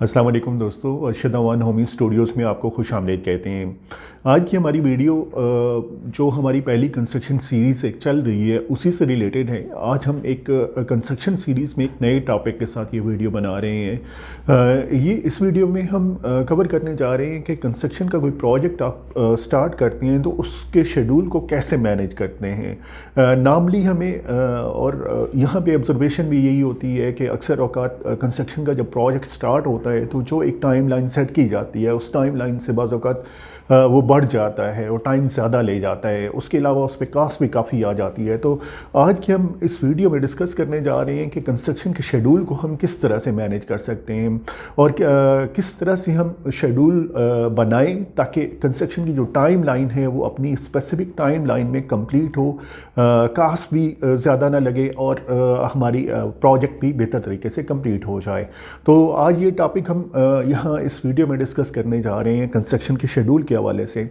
अस्सलाम वालेकुम दोस्तों, अर्शद अवान होमी स्टूडियोज़ में आपको खुश आमदीद कहते हैं। आज की हमारी वीडियो जो हमारी पहली कंस्ट्रक्शन सीरीज़ एक चल रही है उसी से रिलेटेड है। आज हम एक कंस्ट्रक्शन सीरीज़ में एक नए टॉपिक के साथ ये वीडियो बना रहे हैं। ये इस वीडियो में हम कवर करने जा रहे हैं कि कंस्ट्रक्शन का कोई प्रोजेक्ट आप स्टार्ट करते हैं तो उसके शेड्यूल को कैसे मैनेज करते हैं। नार्मली हमें और यहाँ पे ऑब्जर्वेशन भी यही होती है कि अक्सर औकात कंस्ट्रक्शन का जब प्रोजेक्ट स्टार्ट होता है तो जो एक टाइम लाइन सेट की जाती है उस टाइम लाइन से बाज़ औक़ात वो बढ़ जाता है और टाइम ज़्यादा ले जाता है। उसके अलावा उस पर कास्ट भी काफ़ी आ जाती है। तो आज के हम इस वीडियो में डिस्कस करने जा रहे हैं कि कंस्ट्रक्शन के शेड्यूल को हम किस तरह से मैनेज कर सकते हैं और किस तरह से हम शेड्यूल बनाएं ताकि कंस्ट्रक्शन की जो टाइम लाइन है वो अपनी स्पेसिफिक टाइम लाइन में कंप्लीट हो, कास्ट भी ज़्यादा ना लगे और हमारी प्रोजेक्ट भी बेहतर तरीके से कंप्लीट हो जाए। तो आज ये टॉपिक हम यहाँ इस वीडियो में डिस्कस करने जा रहे हैं कंस्ट्रक्शन के शेड्यूल के हवाले से।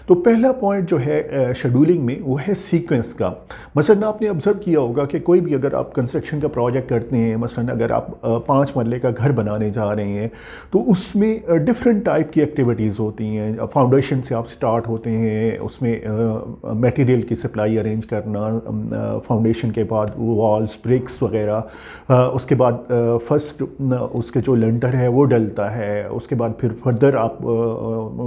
तो पहला पॉइंट जो है शेड्यूलिंग में वो है सीक्वेंस का। मसलन आपने ऑब्ज़र्व किया होगा कि कोई भी अगर आप कंस्ट्रक्शन का प्रोजेक्ट करते हैं, मसलन अगर आप 5 मरले का घर बनाने जा रहे हैं तो उसमें डिफरेंट टाइप की एक्टिविटीज़ होती हैं। फाउंडेशन से आप स्टार्ट होते हैं, उसमें मटेरियल की सप्लाई अरेंज करना, फाउंडेशन के बाद वॉल्स ब्रिक्स वगैरह, उसके बाद फर्स्ट उसके जो लेंटर है वो डलता है, उसके बाद फिर फर्दर आप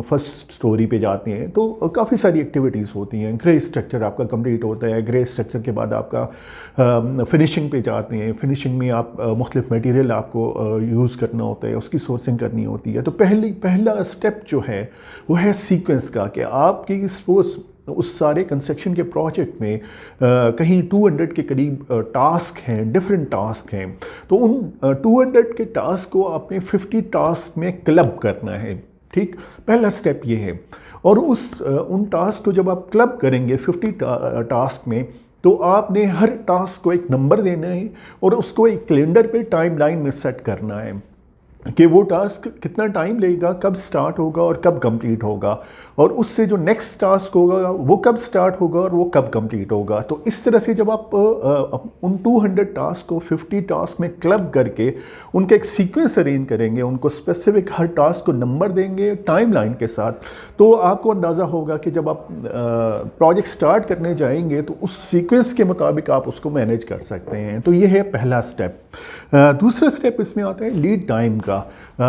फर्स्ट स्टोरी पे जाते हैं। तो काफ़ी सारी एक्टिविटीज़ होती हैं। ग्रे स्ट्रक्चर आपका कंप्लीट होता है, ग्रे स्ट्रक्चर के बाद आपका फिनिशिंग पे जाते हैं। फिनिशिंग में आप मुख्तलिफ मटेरियल आपको यूज़ करना होता है, उसकी सोर्सिंग करनी होती है। तो पहला स्टेप जो है वो है सीक्वेंस का कि आपकी सपोज उस सारे कंस्ट्रक्शन के प्रोजेक्ट में कहीं 200 के करीब टास्क हैं, डिफरेंट टास्क हैं। तो उन 200 के टास्क को आपने 50 टास्क में क्लब करना है। ठीक, पहला स्टेप ये है। और उन टास्क को जब आप क्लब करेंगे 50 टास्क में तो आपने हर टास्क को एक नंबर देना है और उसको एक कैलेंडर पे टाइम लाइन में सेट करना है कि वो टास्क कितना टाइम लेगा, कब स्टार्ट होगा और कब कंप्लीट होगा, और उससे जो नेक्स्ट टास्क होगा वो कब स्टार्ट होगा और वो कब कंप्लीट होगा। तो इस तरह से जब आप उन 200 टास्क को 50 टास्क में क्लब करके उनका एक सीक्वेंस अरेंज करेंगे, उनको स्पेसिफिक हर टास्क को नंबर देंगे टाइम लाइन के साथ, तो आपको अंदाज़ा होगा कि जब आप प्रोजेक्ट स्टार्ट करने जाएंगे तो उस सीक्वेंस के मुताबिक आप उसको मैनेज कर सकते हैं। तो ये है पहला स्टेप। दूसरा स्टेप इसमें आता है लीड टाइम का।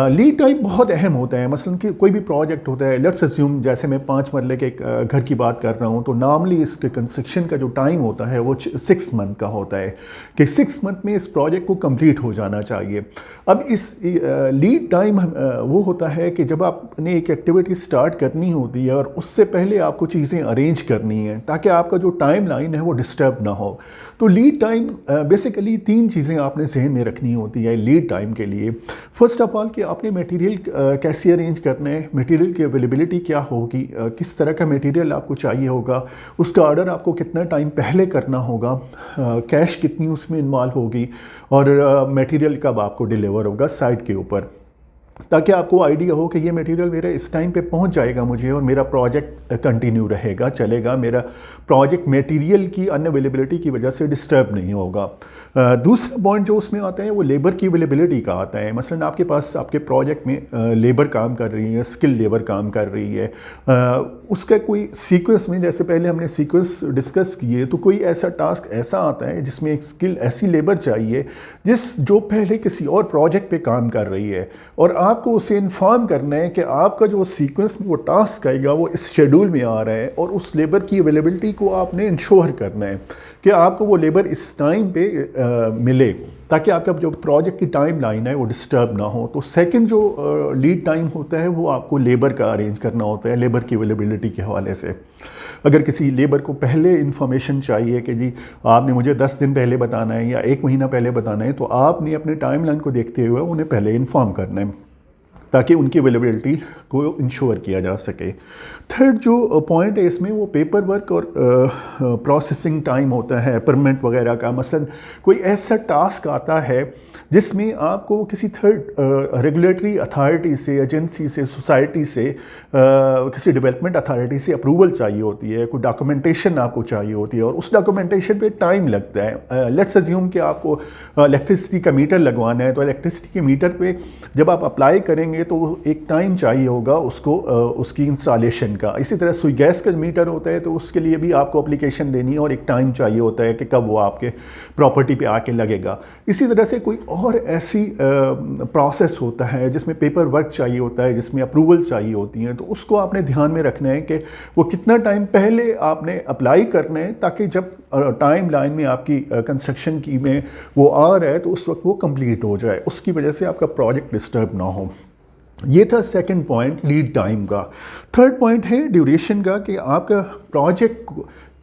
लीड टाइम बहुत अहम होता है। मसलन कि कोई भी प्रोजेक्ट होता है, लेट्स अज्यूम जैसे मैं 5 मरले के घर की बात कर रहा हूँ, तो नॉर्मली इसके कंस्ट्रक्शन का जो टाइम होता है वो 6 मंथ का होता है कि 6 मंथ में इस प्रोजेक्ट को कंप्लीट हो जाना चाहिए। अब इस लीड टाइम वो होता है कि जब आपने एक एक्टिविटी स्टार्ट करनी होती है और उससे पहले आपको चीज़ें अरेंज करनी हैं ताकि आपका जो टाइम लाइन है वो डिस्टर्ब ना हो। तो लीड टाइम बेसिकली 3 चीज़ें आपने जहन में रखनी होती है लीड टाइम के लिए। फर्स्ट ऑफ ऑल कि आपने मटेरियल कैसे अरेंज करना है, मटेरियल की अवेलेबिलिटी क्या होगी, किस तरह का मटेरियल आपको चाहिए होगा, उसका ऑर्डर आपको कितना टाइम पहले करना होगा, कैश कितनी उसमें इन्वॉल्व होगी और मटेरियल कब आपको डिलीवर होगा साइट के ऊपर, ताकि आपको आइडिया हो कि ये मटेरियल मेरा इस टाइम पे पहुंच जाएगा मुझे और मेरा प्रोजेक्ट कंटिन्यू रहेगा, चलेगा, मेरा प्रोजेक्ट मटेरियल की अनअवेलेबिलिटी की वजह से डिस्टर्ब नहीं होगा। दूसरा पॉइंट जो उसमें आता है वो लेबर की अवेलेबिलिटी का आता है। मसलन आपके पास आपके प्रोजेक्ट में लेबर काम कर रही है, स्किल लेबर काम कर रही है, उसका कोई सीक्वेंस में, जैसे पहले हमने सीक्वेंस डिस्कस किए, तो कोई ऐसा टास्क ऐसा आता है जिसमें एक स्किल ऐसी लेबर चाहिए जो पहले किसी और प्रोजेक्ट पे काम कर रही है और आपको उसे इन्फॉर्म करना है कि आपका जो सीक्वेंस में वो टास्क आएगा वो इस शेड्यूल में आ रहा है और उस लेबर की अवेलेबिलिटी को आपने इंश्योर करना है कि आपको वो लेबर इस टाइम पे मिले ताकि आपका जो प्रोजेक्ट की टाइम लाइन है वो डिस्टर्ब ना हो। तो सेकंड जो लीड टाइम होता है वो आपको लेबर का अरेंज करना होता है, लेबर की अवेलेबिलिटी के हवाले से। अगर किसी लेबर को पहले इन्फॉर्मेशन चाहिए कि जी आपने मुझे 10 दिन पहले बताना है या 1 महीना पहले बताना है, तो आपने अपने टाइम लाइन को देखते हुए उन्हें पहले इन्फॉर्म करना है। ताकि उनकी अवेलेबिलिटी को इंश्योर किया जा सके। थर्ड जो पॉइंट है इसमें वो पेपर वर्क और प्रोसेसिंग टाइम होता है परमिट वगैरह का। मसलन कोई ऐसा टास्क आता है जिसमें आपको किसी थर्ड रेगुलेटरी अथॉरिटी से, एजेंसी से, सोसाइटी से, किसी डेवलपमेंट अथॉरिटी से अप्रूवल चाहिए होती है, कोई डॉक्यूमेंटेशन आपको चाहिए होती है और उस डॉक्यूमेंटेशन पे टाइम लगता है। लेट्स अज्यूम कि आपको इलेक्ट्रिसिटी का मीटर लगवाना है, तो इलेक्ट्रिसिटी के मीटर पे जब आप अप्लाई करेंगे तो एक टाइम चाहिए होगा उसको उसकी इंस्टॉलेशन का। इसी तरह सुई गैस का मीटर होता है तो उसके लिए भी आपको एप्लीकेशन देनी है और एक टाइम चाहिए होता है कि कब वो आपके प्रॉपर्टी पे आके लगेगा। इसी तरह से कोई और ऐसी प्रोसेस होता है जिसमें पेपर वर्क चाहिए होता है, जिसमें अप्रूवल चाहिए होती हैं, तो उसको आपने ध्यान में रखना है कि वो कितना टाइम पहले आपने अप्लाई करना है ताकि जब टाइम लाइन में आपकी कंस्ट्रक्शन की में वो आ रहा है तो उस वक्त वो कंप्लीट हो जाए, उसकी वजह से आपका प्रोजेक्ट डिस्टर्ब ना हो। ये था सेकंड पॉइंट लीड टाइम का। थर्ड पॉइंट है ड्यूरेशन का, कि आपका प्रोजेक्ट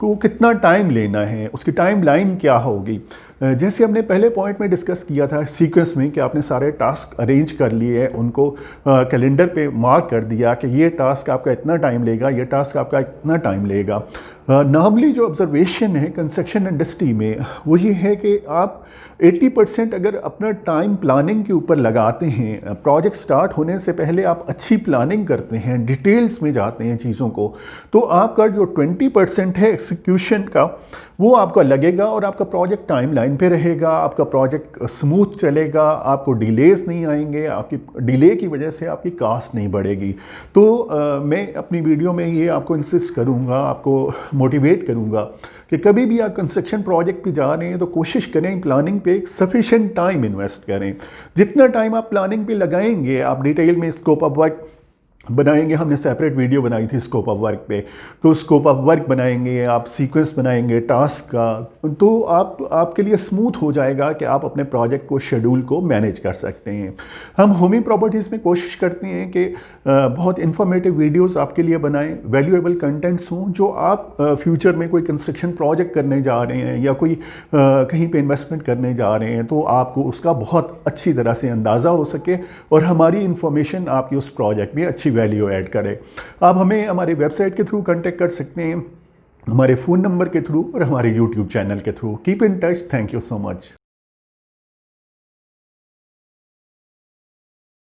को कितना टाइम लेना है, उसकी टाइम लाइन क्या होगी। जैसे हमने पहले पॉइंट में डिस्कस किया था सीक्वेंस में कि आपने सारे टास्क अरेंज कर लिए हैं, उनको कैलेंडर पे मार्क कर दिया कि ये टास्क आपका इतना टाइम लेगा, ये टास्क आपका इतना टाइम लेगा। नॉर्मली जो ऑब्जर्वेशन है कंस्ट्रक्शन इंडस्ट्री में वो ये है कि आप 80% अगर अपना टाइम प्लानिंग के ऊपर लगाते हैं, प्रोजेक्ट स्टार्ट होने से पहले आप अच्छी प्लानिंग करते हैं, डिटेल्स में जाते हैं चीज़ों को, तो आपका जो 20% है एक्सिक्यूशन का वो आपका लगेगा और आपका प्रोजेक्ट टाइम लाइन पे रहेगा, आपका प्रोजेक्ट स्मूथ चलेगा, आपको डिलेज नहीं आएंगे, आपकी डिले की वजह से आपकी कास्ट नहीं बढ़ेगी। तो मैं अपनी वीडियो में ये आपको इंसिस्ट करूँगा, आपको मोटिवेट करूँगा कि कभी भी आप कंस्ट्रक्शन प्रोजेक्ट पे जा रहे हैं तो कोशिश करें प्लानिंग पे एक सफिशेंट टाइम इन्वेस्ट करें। जितना टाइम आप प्लानिंग पे लगाएंगे, आप डिटेल में स्कोप ऑफ वर्क बनाएंगे, हमने सेपरेट वीडियो बनाई थी स्कोप ऑफ वर्क पे, तो स्कोप ऑफ वर्क बनाएंगे, आप सीक्वेंस बनाएंगे टास्क का, तो आपके लिए स्मूथ हो जाएगा कि आप अपने प्रोजेक्ट को, शेड्यूल को मैनेज कर सकते हैं। हम होमी प्रॉपर्टीज़ में कोशिश करते हैं कि बहुत इन्फॉर्मेटिव वीडियोस आपके लिए बनाएं, वैल्यूएबल कंटेंट्स हों, जो आप फ्यूचर में कोई कंस्ट्रक्शन प्रोजेक्ट करने जा रहे हैं या कोई कहीं पे इन्वेस्टमेंट करने जा रहे हैं तो आपको उसका बहुत अच्छी तरह से अंदाज़ा हो सके और हमारी इंफॉर्मेशन आपकी उस प्रोजेक्ट में अच्छी वैल्यू ऐड करे। आप हमें हमारे वेबसाइट के थ्रू कांटेक्ट कर सकते हैं, हमारे फ़ोन नंबर के थ्रू और हमारे यूट्यूब चैनल के through. Keep in touch. Thank you so much.